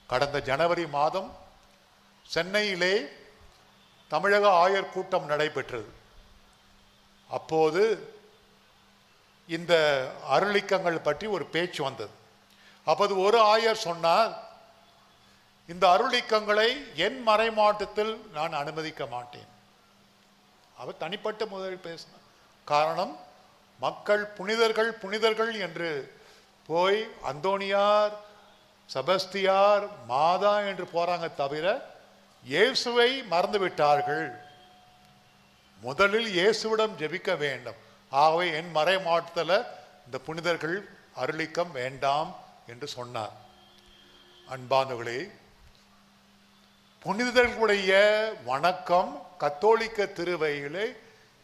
கடந்த ஜனவரி மாதம் சென்னையிலே தமிழக ஆயர் கூட்டம் நடைபெற்றது. அப்போது இந்த அருளிக்கங்கள் பற்றி ஒரு பேச்சு வந்தது. அப்போது ஒரு ஆயர் சொன்னார், இந்த அருளிக்கங்களை என் மறைமாட்டத்தில் நான் அனுமதிக்க மாட்டேன். அவர் தனிப்பட்ட முதலில் பேசினார். காரணம், மக்கள் புனிதர்கள் புனிதர்கள் என்று போய் அந்தோணியார், செபஸ்தியார், மாதா என்று போறாங்க தவிர இயேசுவை மறந்துவிட்டார்கள். முதலில் இயேசுவிடம் ஜெபிக்க வேண்டும். ஆகவே என் மறை மாவட்டத்தில் இந்த புனிதர்கள் அருளிக்கம் வேண்டாம் என்று சொன்னார். அன்பானவர்களே, புனிதர்களுடைய வணக்கம் கத்தோலிக்க திருவையிலே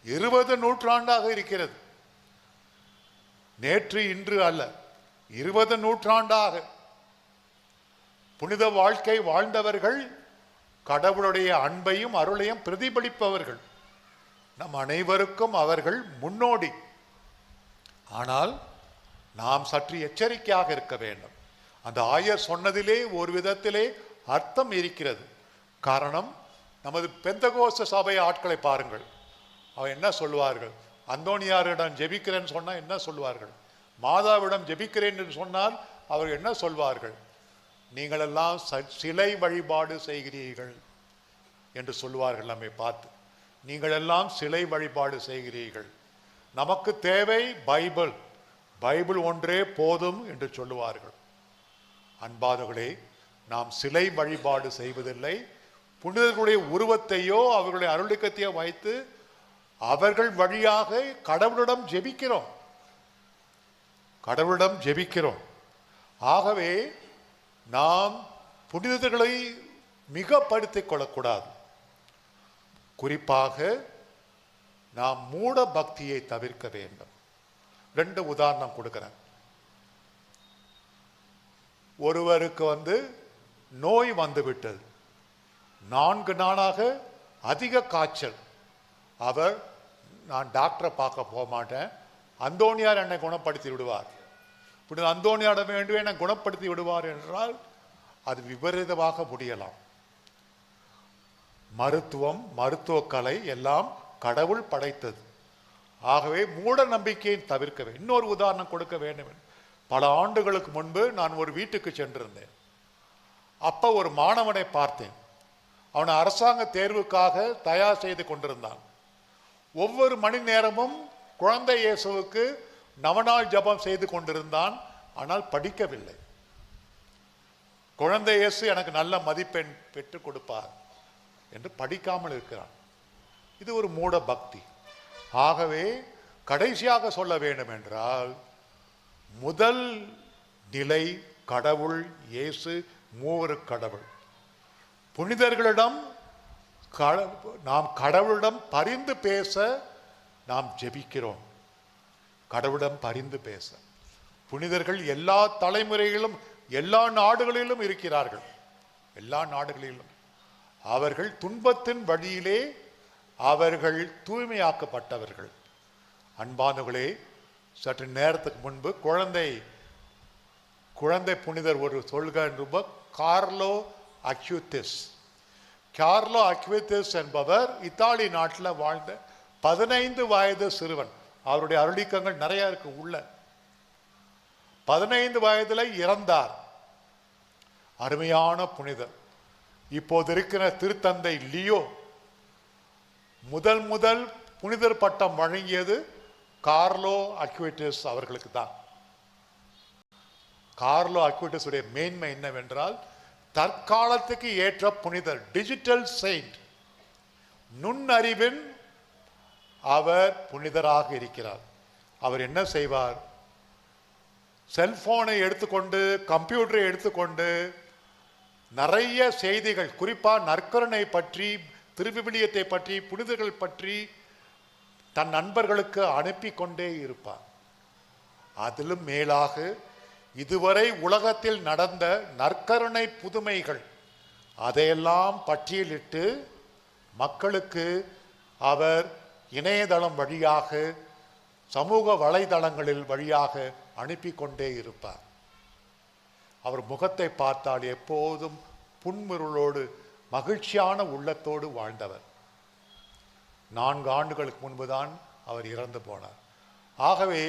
20 நூற்றாண்டாக இருக்கிறது. நேற்று இன்று அல்ல, 20 நூற்றாண்டாக புனித வாழ்க்கை வாழ்ந்தவர்கள், கடவுளுடைய அன்பையும் அருளையும் பிரதிபலிப்பவர்கள். நம் அனைவருக்கும் அவர்கள் முன்னோடி. ஆனால் நாம் சற்று எச்சரிக்கையாக இருக்க வேண்டும். அந்த ஆயர் சொன்னதிலே ஒரு விதத்திலே அர்த்தம் இருக்கிறது. காரணம், நமது பெந்தகோஸ்து சபை ஆட்களை பாருங்கள். அவன் என்ன சொல்வார்கள்? அந்தோணியாரிடம் ஜெபிக்கிறேன்னு சொன்னால் என்ன சொல்வார்கள்? மாதாவிடம் ஜெபிக்கிறேன் என்று சொன்னால் அவர் என்ன சொல்வார்கள்? நீங்களெல்லாம் சிலை வழிபாடு செய்கிறீர்கள் என்று சொல்வார்கள். நம்மை பார்த்து, நீங்கள் எல்லாம் சிலை வழிபாடு செய்கிறீர்கள், நமக்கு தேவை பைபிள், பைபிள் ஒன்றே போதும் என்று சொல்லுவார்கள். அன்பானவர்களே, நாம் சிலை வழிபாடு செய்வதில்லை. புனிதர்களுடைய உருவத்தையோ அவர்களுடைய அருளிக்கத்தையோ வைத்து அவர்கள் வழியாக கடவுளிடம் ஜெபிக்கிறோம், கடவுளிடம் ஜெபிக்கிறோம். ஆகவே நாம் புனிதர்களை மிகப்படுத்திக் கொள்ளக்கூடாது. குறிப்பாக நாம் மூட பக்தியை தவிர்க்க வேண்டும். 2 உதாரணம் கொடுக்கிறேன். ஒருவருக்கு நோய் வந்துவிட்டது, 4 நாளாக அதிக காய்ச்சல். அவர், நான் டாக்டரை பார்க்க போக மாட்டேன், அந்தோணியார் என்னை குணப்படுத்தி விடுவார், இப்படி அந்தோணியாட வேண்டுமே என்னை குணப்படுத்தி விடுவார் என்றால் அது விபரீதமாக முடியலாம். மருத்துவம், மருத்துவக்கலை எல்லாம் கடவுள் படைத்தது. ஆகவே மூட நம்பிக்கையை தவிர்க்க வேண்டும். இன்னொரு உதாரணம் கொடுக்க வேண்டும். பல ஆண்டுகளுக்கு முன்பு நான் ஒரு வீட்டுக்கு சென்றிருந்தேன். அப்போ ஒரு மாணவனை பார்த்தேன். அவனை அரசாங்க தேர்வுக்காக தயார் செய்து கொண்டிருந்தான். ஒவ்வொரு மணி நேரமும் குழந்தை இயேசுவுக்கு நவநாள் ஜபம் செய்து கொண்டிருந்தான். ஆனால் படிக்கவில்லை. குழந்தை இயேசு எனக்கு நல்ல மதிப்பெண் பெற்றுக் கொடுப்பார் என்று படிக்காமல் இருக்கிறான். இது ஒரு மூட பக்தி. ஆகவே கடைசியாக சொல்ல வேண்டும் என்றால், முதல் நிலை கடவுள் இயேசு, மூவரு கடவுள். புனிதர்களிடம் நாம் கடவுளிடம் பரிந்து பேச நாம் ஜெபிக்கிறோம். கடவுளிடம் பரிந்து பேச புனிதர்கள் எல்லா தலைமுறைகளிலும் எல்லா நாடுகளிலும் இருக்கிறார்கள். எல்லா நாடுகளிலும் அவர்கள் துன்பத்தின் வழியிலே அவர்கள் தூய்மையாக்கப்பட்டவர்கள். அன்பானவர்களே, சற்று நேரத்துக்கு முன்பு குழந்தை புனிதர் ஒரு சொல்கின்ற கார்லோ அக்யூத்திஸ். கார்லோ அக்யூத்திஸ் என்பவர் இத்தாலி நாட்டில் வாழ்ந்த 15 வயது சிறுவன். அவருடைய அருளிக்கங்கள் நிறைய இருக்கு உள்ள. 15 வயதில் இறந்தார். அருமையான புனிதர். இப்போது இருக்கிற திருத்தந்தை லியோ முதல் புனிதர் பட்டம் வழங்கியது கார்லோ அக்யூட்டிஸ் அவர்களுக்கு தான். கார்லோ அக்யூட்டிஸ் உடைய மேன்மை என்னவென்றால், தற்காலத்துக்கு ஏற்ற புனிதர், டிஜிட்டல் செயின்ட், நுண்ணறிவின் அவர் புனிதராக இருக்கிறார். அவர் என்ன செய்வார்? செல்போனை எடுத்துக்கொண்டு, கம்ப்யூட்டரை எடுத்துக்கொண்டு நிறைய செய்திகள், குறிப்பாக நற்கருணை பற்றி, திருவிவிலியத்தை பற்றி, புனிதர்கள் பற்றி தன் நண்பர்களுக்கு அனுப்பி கொண்டே இருப்பார். அதிலும் மேலாக இதுவரை உலகத்தில் நடந்த நற்கருணை புதுமைகள் அதையெல்லாம் பட்டியலிட்டு மக்களுக்கு அவர் இணையதளம் வழியாக, சமூக வலைதளங்களில் வழியாக அனுப்பி கொண்டே இருப்பார். அவர் முகத்தை பார்த்தால் எப்போதும் புன்முருளோடு மகிழ்ச்சியான உள்ளத்தோடு வாழ்ந்தவர். 4 ஆண்டுகளுக்கு முன்புதான் அவர் இறந்து போனார். ஆகவே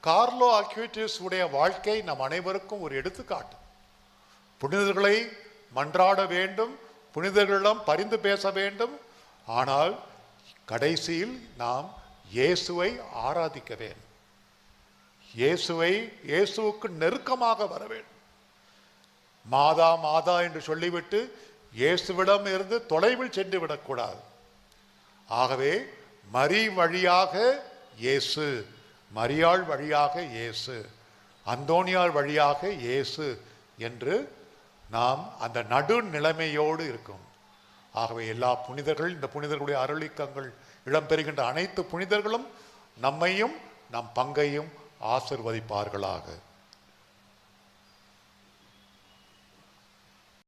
கார்லோ அக்யூட்டிஸ் உடைய வாழ்க்கை நம் அனைவருக்கும் ஒரு எடுத்துக்காட்டு. புனிதர்களை மன்றாட வேண்டும், புனிதர்களிடம் பரிந்து பேச வேண்டும். ஆனால் கடைசியில் நாம் இயேசுவை ஆராதிக்க வேண்டும். இயேசுவுக்கு நெருக்கமாக வர வேண்டும். மாதா மாதா என்று சொல்லிவிட்டு இயேசுவிடம் இருந்து தொலைவில் சென்று விடக்கூடாது. ஆகவே மரி வழியாக இயேசு, மரியாள் வழியாக இயேசு, அந்தோனியாள் வழியாக இயேசு என்று நாம் அந்த நடுநிலைமையோடு இருக்கும். ஆகவே எல்லா புனிதர்கள், இந்த புனிதர்களுடைய அருளிக்கங்கள் இடம்பெறுகின்ற அனைத்து புனிதர்களும் நம்மையும் நம் பங்கையும் ஆசிர்வதிப்பார்களாக.